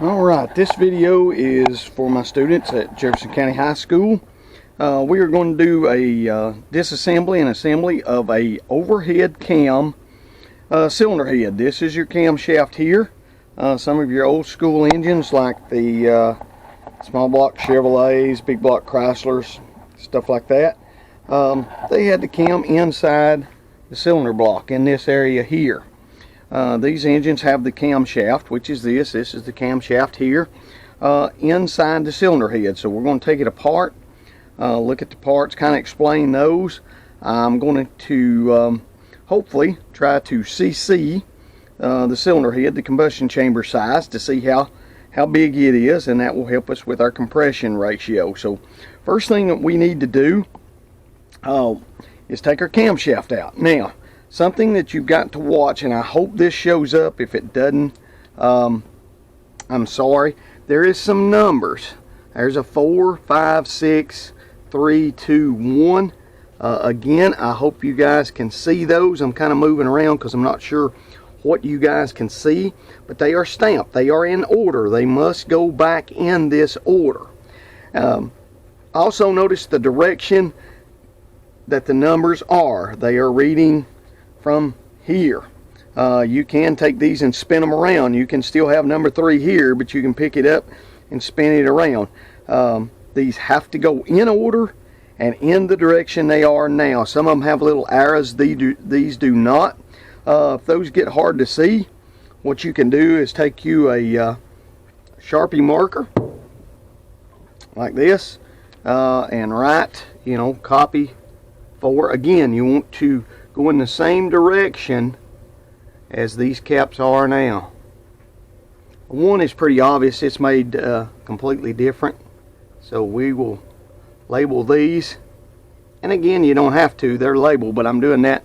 Alright, this video is for my students at Jefferson County High School. We are going to do a disassembly and assembly of a overhead cam cylinder head. This is your camshaft here. Some of your old school engines like the small block Chevrolets, big block Chryslers, stuff like that. They had the cam inside the cylinder block in this area here. These engines have the camshaft, which is this is the camshaft here, inside the cylinder head. So we're going to take it apart, look at the parts, kind of explain those. I'm going to hopefully try to CC the cylinder head, the combustion chamber size, to see how big it is, and that will help us with our compression ratio. So first thing that we need to do is take our camshaft out. Now, something that you've got to watch, and I hope this shows up. If it doesn't, I'm sorry. There is some numbers. There's a 4, 5, 6, 3, 2, 1. Again, I hope you guys can see those. I'm kind of moving around because I'm not sure what you guys can see, but they are stamped. They are in order. They must go back in this order. Also notice the direction that the numbers are. They are reading from here. You can take these and spin them around. You can still have number 3 here, but you can pick it up and spin it around. These have to go in order and in the direction they are now. Some of them have little arrows. These do not. If those get hard to see, what you can do is take you a Sharpie marker like this and write, copy 4. Again, you want to go in the same direction as these caps are now. 1 is pretty obvious. It's made completely different. So we will label these. And again, you don't have to. They're labeled, but I'm doing that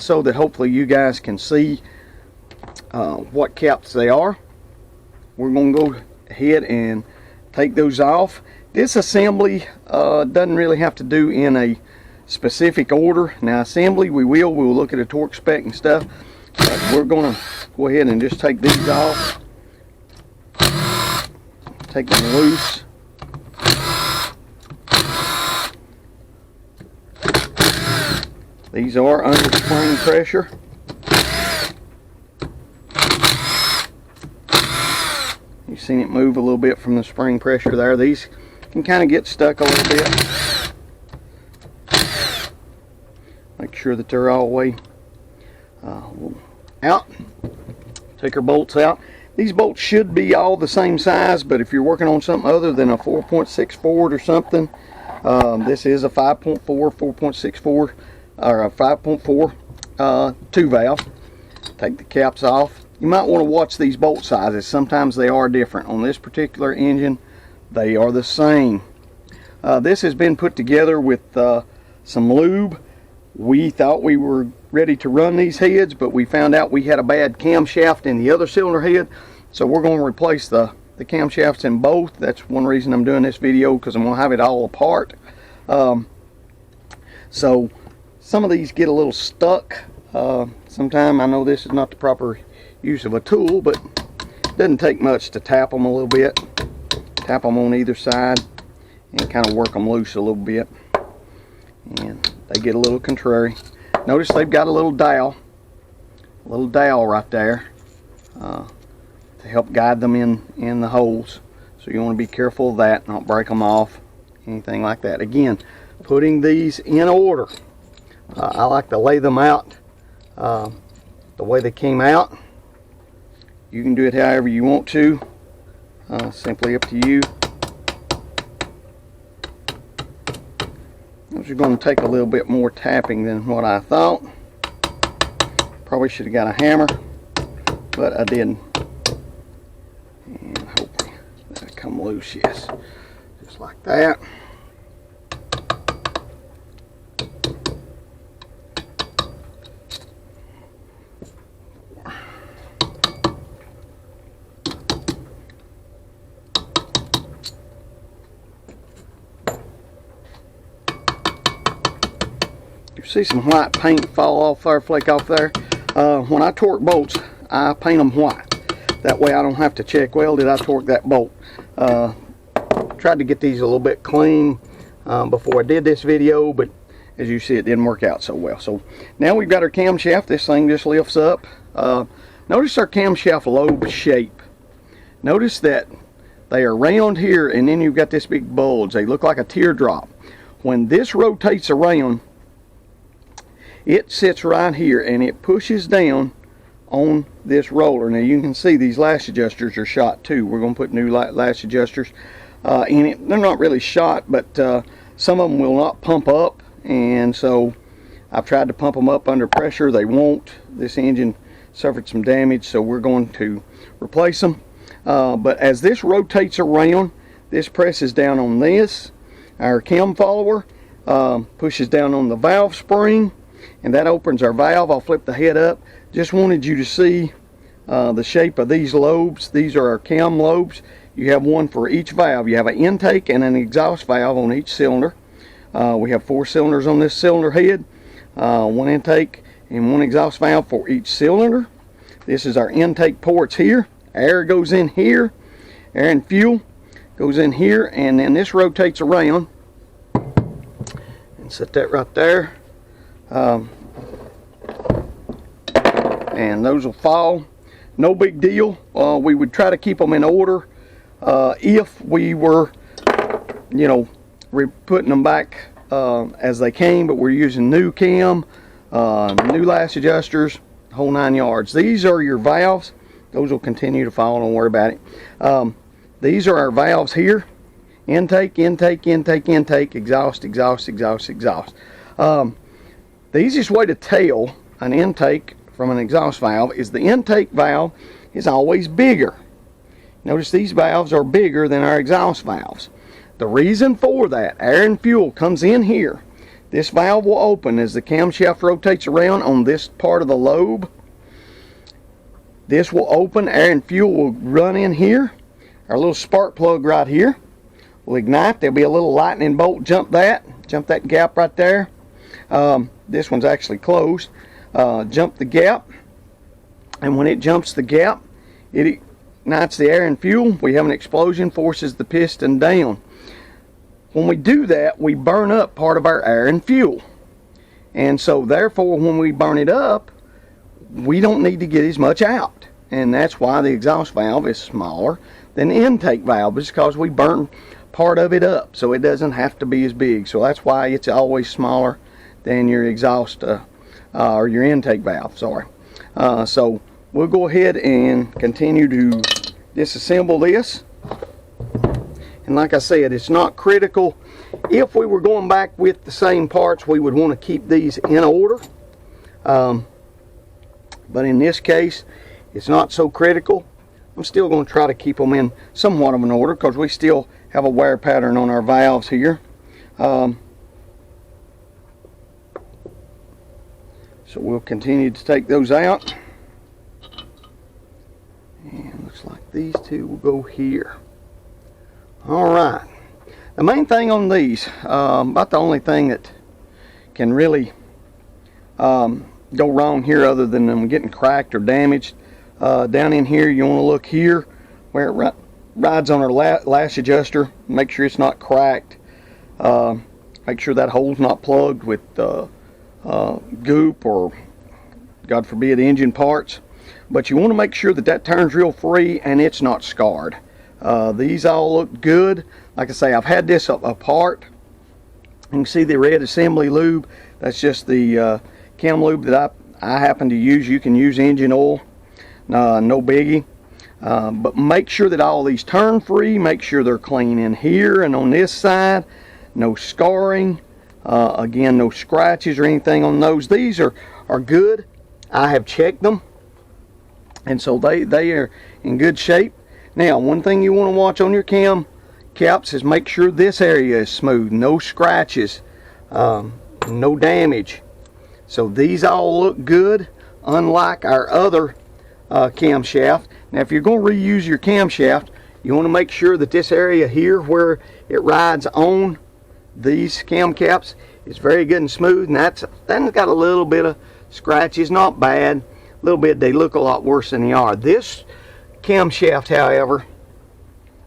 so that hopefully you guys can see what caps they are. We're going to go ahead and take those off. This assembly doesn't really have to do in a specific order. Now, assembly we'll look at a torque spec and stuff, but we're going to go ahead and just take these off, take them loose. These are under spring pressure. You've seen it move a little bit from the spring pressure there. These can kind of get stuck a little bit. Make sure that they're all the way out. Take our bolts out. These bolts should be all the same size, but if you're working on something other than a 4.6 Ford or something, this is a 5.4, 4.64, or a 5.4 2 valve. Take the caps off. You might want to watch these bolt sizes. Sometimes they are different. On this particular engine, they are the same. This has been put together with some lube. We thought we were ready to run these heads, but we found out we had a bad camshaft in the other cylinder head, so we're going to replace the camshafts in both. That's one reason I'm doing this video, because I'm going to have it all apart. So some of these get a little stuck. Sometimes I know this is not the proper use of a tool, but it doesn't take much to tap them a little bit. Tap them on either side and kind of work them loose a little bit. And they get a little contrary. Notice they've got a little dowel right there to help guide them in the holes. So you want to be careful of that, not break them off, anything like that. Again, putting these in order. I like to lay them out the way they came out. You can do it however you want to. Simply up to you. Those are going to take a little bit more tapping than what I thought. Probably should have got a hammer, but I didn't. And hopefully that'll come loose, yes. Just like that. You see some white paint fall off there, flake off there. When I torque bolts, I paint them white. That way I don't have to check, well, did I torque that bolt? Tried to get these a little bit clean before I did this video, but as you see, it didn't work out so well. So now we've got our camshaft. This thing just lifts up. Notice our camshaft lobe shape. Notice that they are round here, and then you've got this big bulge. They look like a teardrop. When this rotates around, it sits right here and it pushes down on this roller. Now you can see these lash adjusters are shot too. We're going to put new lash adjusters in it. They're not really shot, but some of them will not pump up, and so I've tried to pump them up under pressure. They won't. This engine suffered some damage, so we're going to replace them. But as this rotates around, this presses down on this. Our cam follower pushes down on the valve spring, and that opens our valve. I'll flip the head up. Just wanted you to see the shape of these lobes. These are our cam lobes. You have one for each valve. You have an intake and an exhaust valve on each cylinder. We have 4 cylinders on this cylinder head, 1 intake and 1 exhaust valve for each cylinder. This is our intake ports here. Air goes in here, air and fuel goes in here, and then this rotates around, and set that right there, and those will fall. No big deal. We would try to keep them in order if we were, you know, putting them back as they came, but we're using new cam, new lash adjusters, whole 9 yards. These are your valves. Those will continue to fall, don't worry about it. These are our valves here. Intake, intake, intake, intake, exhaust, exhaust, exhaust, exhaust. The easiest way to tell an intake from an exhaust valve is the intake valve is always bigger. Notice these valves are bigger than our exhaust valves. The reason for that, air and fuel comes in here. This valve will open as the camshaft rotates around on this part of the lobe. This will open, air and fuel will run in here. Our little spark plug right here will ignite. There'll be a little lightning bolt, jump that gap right there. This one's actually closed. Jump the gap, and when it jumps the gap, it ignites the air and fuel. We have an explosion, forces the piston down. When we do that, we burn up part of our air and fuel, and so therefore when we burn it up, we don't need to get as much out, and that's why the exhaust valve is smaller than the intake valve, is because we burn part of it up, so it doesn't have to be as big. So that's why it's always smaller than your exhaust or your intake valve, sorry. So we'll go ahead and continue to disassemble this. And like I said, it's not critical. If we were going back with the same parts, we would want to keep these in order. But in this case, it's not so critical. I'm still going to try to keep them in somewhat of an order because we still have a wear pattern on our valves here. So we'll continue to take those out. And looks like these two will go here. Alright. The main thing on these, about the only thing that can really go wrong here other than them getting cracked or damaged, down in here you want to look here where it rides on our lash adjuster. Make sure it's not cracked. Make sure that hole's not plugged with goop or, God forbid, engine parts. But you want to make sure that that turns real free and it's not scarred. These all look good. Like I say, I've had this apart. You can see the red assembly lube. That's just the cam lube that I happen to use. You can use engine oil, no biggie. But make sure that all these turn free. Make sure they're clean in here and on this side. No scarring. Again, no scratches or anything on those. These are good. I have checked them, and so they are in good shape. Now, one thing you want to watch on your cam caps is make sure this area is smooth. No scratches, no damage. So these all look good, unlike our other camshaft. Now, if you're going to reuse your camshaft, you want to make sure that this area here where it rides on these cam caps is very good and smooth, and that's got a little bit of scratches, not bad. A little bit, they look a lot worse than they are. This camshaft, however,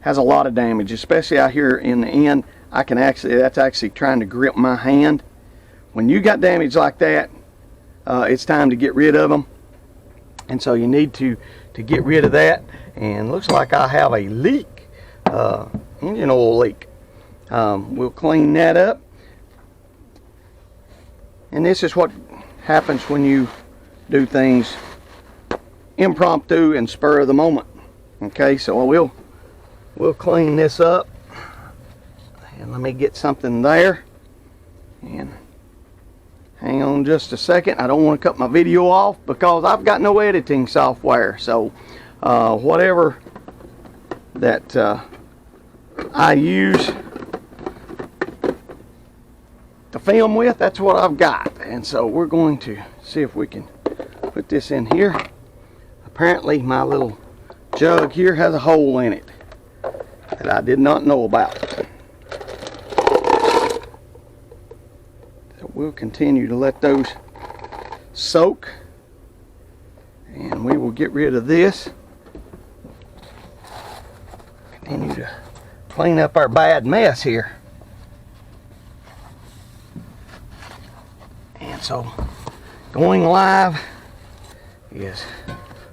has a lot of damage, especially out here in the end. That's actually trying to grip my hand. When you got damage like that, it's time to get rid of them. And so you need to get rid of that. And looks like I have a leak, engine oil leak. We'll clean that up. And this is what happens when you do things impromptu and spur of the moment. Okay, so we'll clean this up. And let me get something there. And hang on just a second. I don't want to cut my video off because I've got no editing software. So whatever that I use to film with, that's what I've got. And so we're going to see if we can put this in here. Apparently my little jug here has a hole in it that I did not know about. So we'll continue to let those soak, and we will get rid of this. Continue to clean up our bad mess here. And so going live is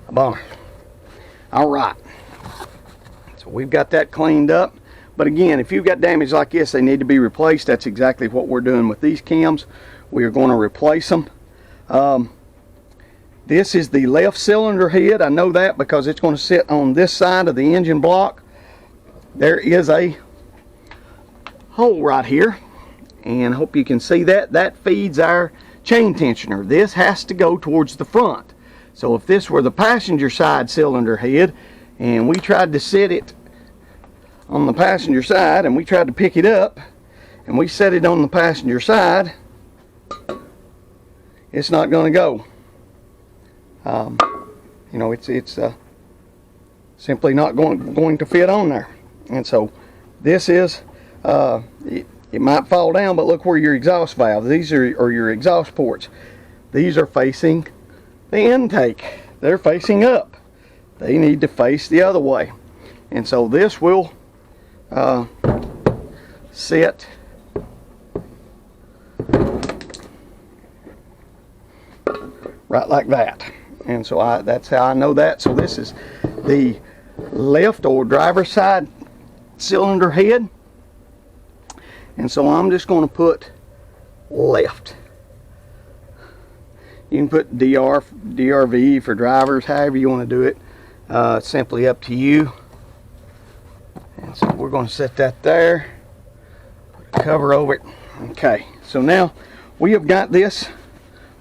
a bummer. All right, so we've got that cleaned up. But again, if you've got damage like this, they need to be replaced. That's exactly what we're doing with these cams. We are going to replace them. This is the left cylinder head. I know that because it's going to sit on this side of the engine block. There is a hole right here, and I hope you can see that. That feeds our chain tensioner. This has to go towards the front. So if this were the passenger side cylinder head and we tried to set it on the passenger side and we tried to pick it up and we set it on the passenger side, it's not going to go. You know, it's simply not going to fit on there. And so this is it might fall down, but look where your exhaust valves, these are your exhaust ports. These are facing the intake. They're facing up. They need to face the other way. And so this will sit right like that. And so that's how I know that. So this is the left or driver's side cylinder head. And so I'm just going to put left. You can put DRV for drivers, however you want to do it. It's simply up to you. And so we're going to set that there. Put a cover over it. Okay, so now we have got this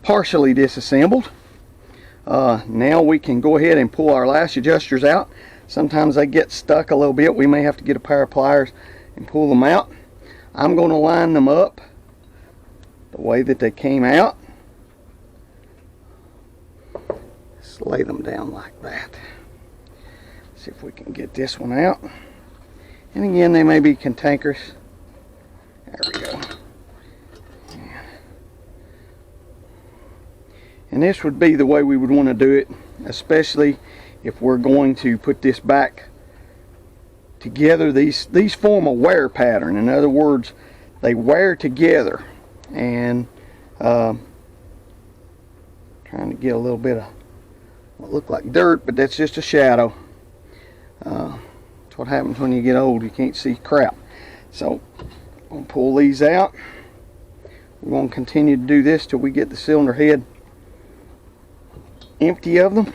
partially disassembled. Now we can go ahead and pull our lash adjusters out. Sometimes they get stuck a little bit. We may have to get a pair of pliers and pull them out. I'm going to line them up the way that they came out. Just lay them down like that. See if we can get this one out. And again, they may be cantankerous. There we go. And this would be the way we would want to do it, especially if we're going to put this back together. These form a wear pattern. In other words, they wear together. And trying to get a little bit of what look like dirt, but that's just a shadow. That's what happens when you get old. You can't see crap. So I'm going to pull these out. We're going to continue to do this till we get the cylinder head empty of them.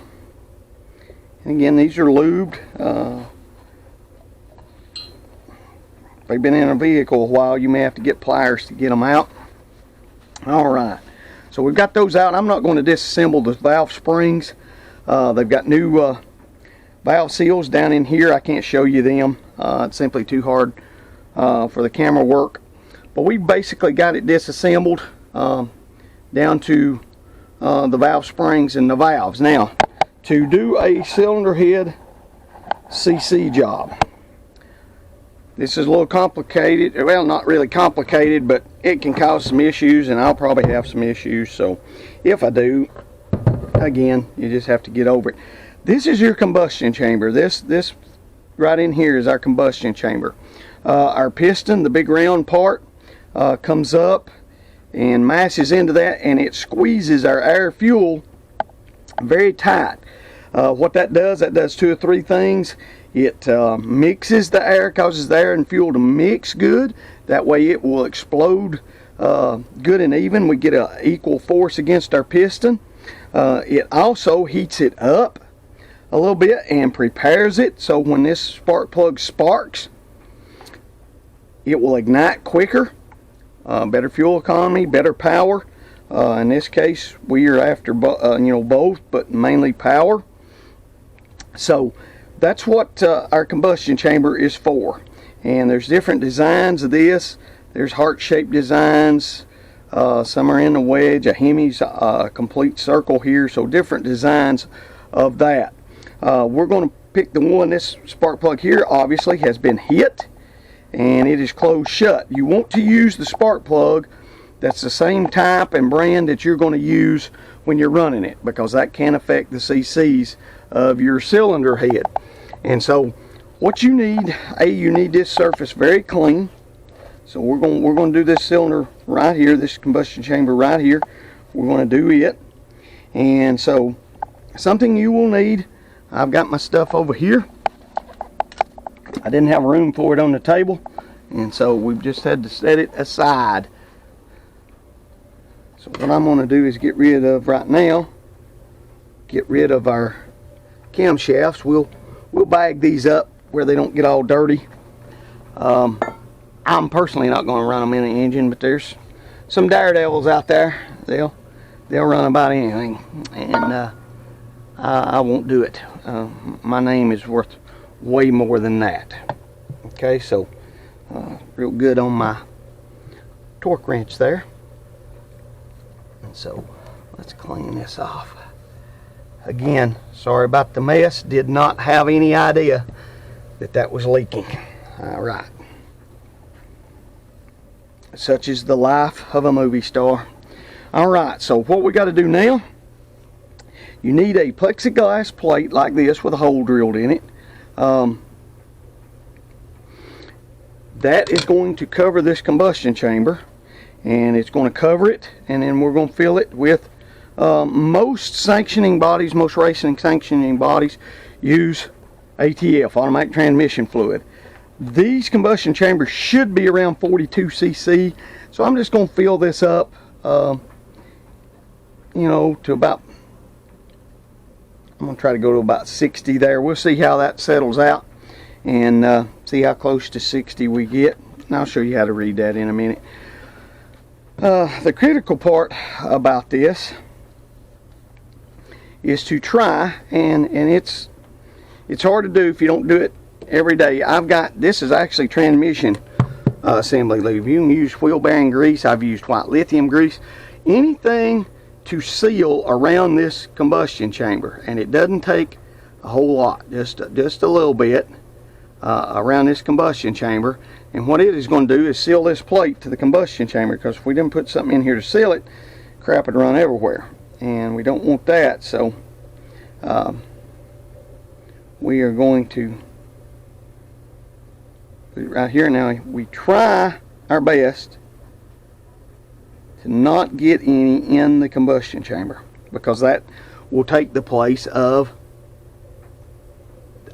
And again, these are lubed. If they've been in a vehicle a while, you may have to get pliers to get them out. Alright, so we've got those out. I'm not going to disassemble the valve springs. They've got new valve seals down in here. I can't show you them. It's simply too hard for the camera work. But we basically got it disassembled down to the valve springs and the valves. Now, to do a cylinder head CC job, this is a little complicated. Well, not really complicated, but it can cause some issues, and I'll probably have some issues. So if I do, again, you just have to get over it. This is your combustion chamber. This right in here is our combustion chamber. Our piston, the big round part, comes up and mashes into that, and it squeezes our air fuel very tight. What that does 2 or 3 things. It mixes the air, causes the air and fuel to mix good. That way it will explode good and even. We get an equal force against our piston. It also heats it up a little bit and prepares it, so when this spark plug sparks, it will ignite quicker. Better fuel economy, better power. In this case, we are after both, but mainly power. So that's what our combustion chamber is for. And there's different designs of this. There's heart-shaped designs. Some are in a wedge. A Hemi's a complete circle here. So different designs of that. We're going to pick the one. This spark plug here obviously has been hit, and it is closed shut. You want to use the spark plug that's the same type and brand that you're going to use when you're running it, because that can affect the CCs of your cylinder head. And so what you need, you need this surface very clean. So we're going to do this cylinder right here, this combustion chamber right here. We're going to do it. And so something you will need, I've got my stuff over here. I didn't have room for it on the table, and so we've just had to set it aside. So what I'm going to do is get rid of right now, get rid of our camshafts. We'll bag these up where they don't get all dirty. I'm personally not going to run them in the engine, but there's some daredevils out there. They'll run about anything, and I won't do it. My name is worth way more than that. Okay, so real good on my torque wrench there. And so let's clean this off. Again, sorry about the mess. Did not have any idea that was leaking. All right. Such is the life of a movie star. All right, so what we got to do now, you need a plexiglass plate like this with a hole drilled in it. That is going to cover this combustion chamber, and it's going to cover it, and then we're going to fill it with most sanctioning bodies, most racing sanctioning bodies use ATF, automatic transmission fluid. These combustion chambers should be around 42 cc, so I'm just going to fill this up to about, I'm going to try to go to about 60 there. We'll see how that settles out, and see how close to 60 we get. And I'll show you how to read that in a minute. The critical part about this is to try, and it's hard to do if you don't do it every day. This is actually transmission assembly lube. You can use wheel bearing grease. I've used white lithium grease. Anything to seal around this combustion chamber, and it doesn't take a whole lot, just a little bit around this combustion chamber. And what it is going to do is seal this plate to the combustion chamber, because if we didn't put something in here to seal it, crap would run everywhere, and we don't want that. So we are going to put it right here. Now we try our best to not get any in the combustion chamber, because that will take the place of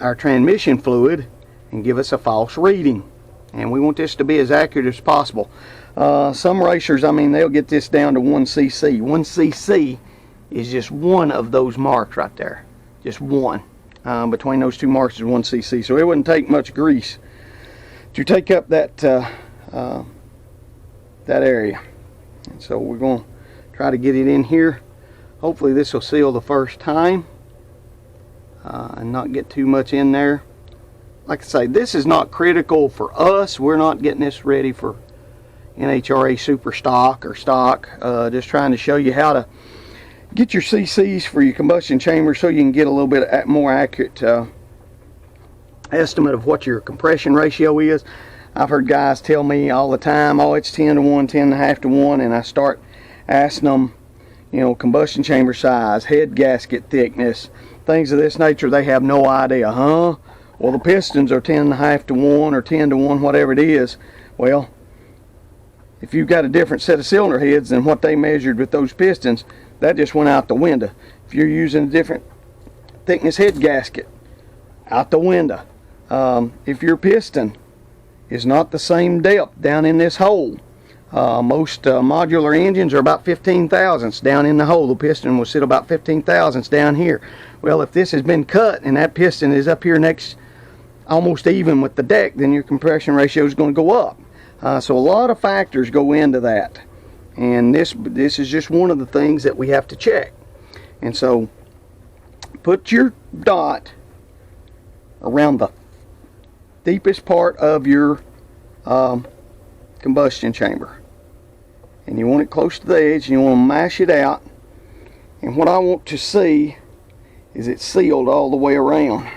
our transmission fluid and give us a false reading, and we want this to be as accurate as possible. Some racers, I mean, they'll get this down to 1 cc. 1 cc is just one of those marks right there, just one. Between those two marks is 1 cc, so it wouldn't take much grease to take up that that area. And so we're going to try to get it in here. Hopefully this will seal the first time and not get too much in there. Like I say, this is not critical for us. We're not getting this ready for NHRA super stock or stock. Just trying to show you how to get your CCs for your combustion chamber, so you can get a little bit more accurate estimate of what your compression ratio is. I've heard guys tell me all the time, oh, it's 10 to 1, 10.5 to 1, and I start asking them, combustion chamber size, head gasket thickness, things of this nature, they have no idea. Well, the pistons are 10.5 to 1 or 10 to 1, whatever it is. Well, if you've got a different set of cylinder heads than what they measured with those pistons, that just went out the window. If you're using a different thickness head gasket, out the window. If your piston is not the same depth down in this hole, most modular engines are about 15 thousandths down in the hole. The piston will sit about 15 thousandths down here. Well, if this has been cut and that piston is up here next, almost even with the deck, then your compression ratio is going to go up. So a lot of factors go into that, and this is just one of the things that we have to check. And so put your dot around the deepest part of your combustion chamber, and you want it close to the edge, and you want to mash it out. And what I want to see is it sealed all the way around.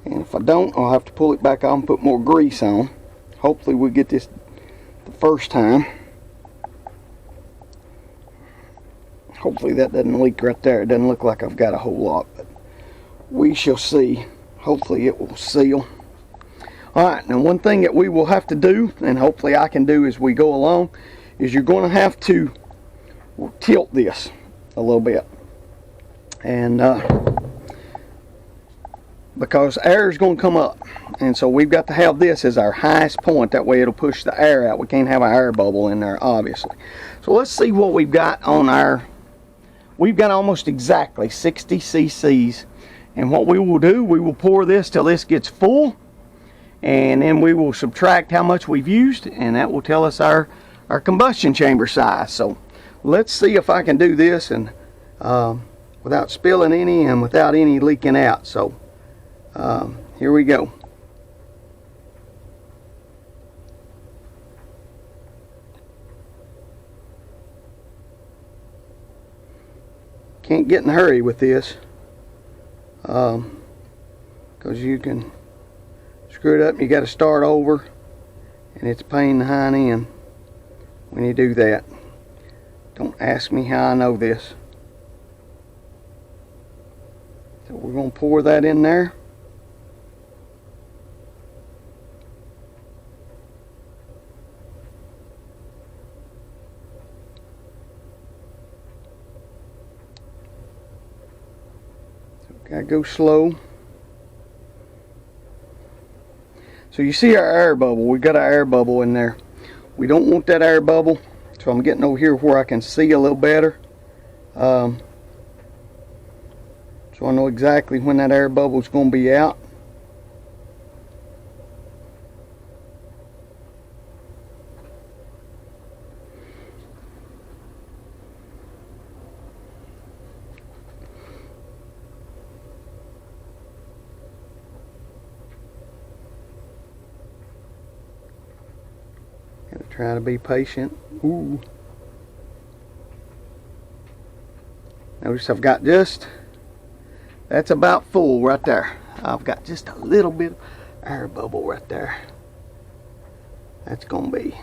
And if I don't, I'll have to pull it back out and put more grease on. Hopefully we get this the first time. Hopefully that doesn't leak right there. It doesn't look like I've got a whole lot, but we shall see. Hopefully it will seal. Alright, now one thing that we will have to do, and hopefully I can do as we go along, is you're going to have to tilt this a little bit. And because air is going to come up, and so we've got to have this as our highest point. That way it'll push the air out. We can't have an air bubble in there, obviously. So let's see what we've got on our... We've got almost exactly 60 cc's, and what we will do, we will pour this till this gets full, and then we will subtract how much we've used, and that will tell us our combustion chamber size. So let's see if I can do this and without spilling any and without any leaking out. So here we go. Can't get in a hurry with this, because you can screw it up and you got to start over, and it's a pain in the hind end when you do that. Don't ask me how I know this. So we're going to pour that in there. Gotta go slow. So you see our air bubble. We got our air bubble in there. We don't want that air bubble, so I'm getting over here where I can see a little better. So I know exactly when that air bubble is going to be out. Try to be patient. Ooh. Notice I've got just, that's about full right there. I've got just a little bit of air bubble right there. That's going to be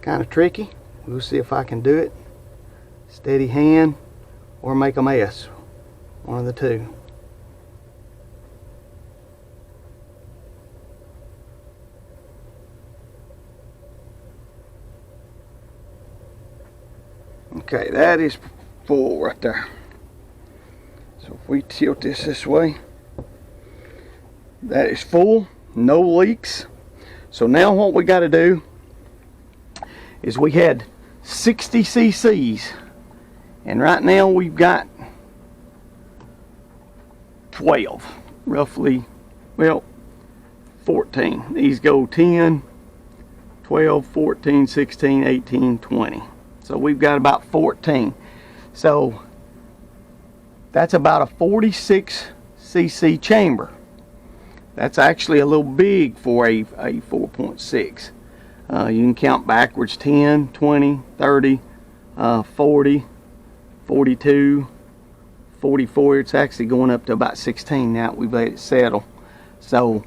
kind of tricky. We'll see if I can do it. Steady hand or make a mess. One of the two. Okay, that is full right there. So if we tilt this way, that is full, no leaks. So now what we got to do is we had 60 cc's, and right now we've got 12, roughly, well, 14. These go 10, 12, 14, 16, 18, 20. So we've got about 14. So that's about a 46 cc chamber. That's actually a little big for a 4.6. You can count backwards: 10, 20, 30, 40, 42, 44. It's actually going up to about 16 now that we've let it settle. So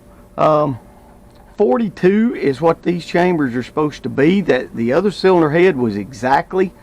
42 is what these chambers are supposed to be. That the other cylinder head was exactly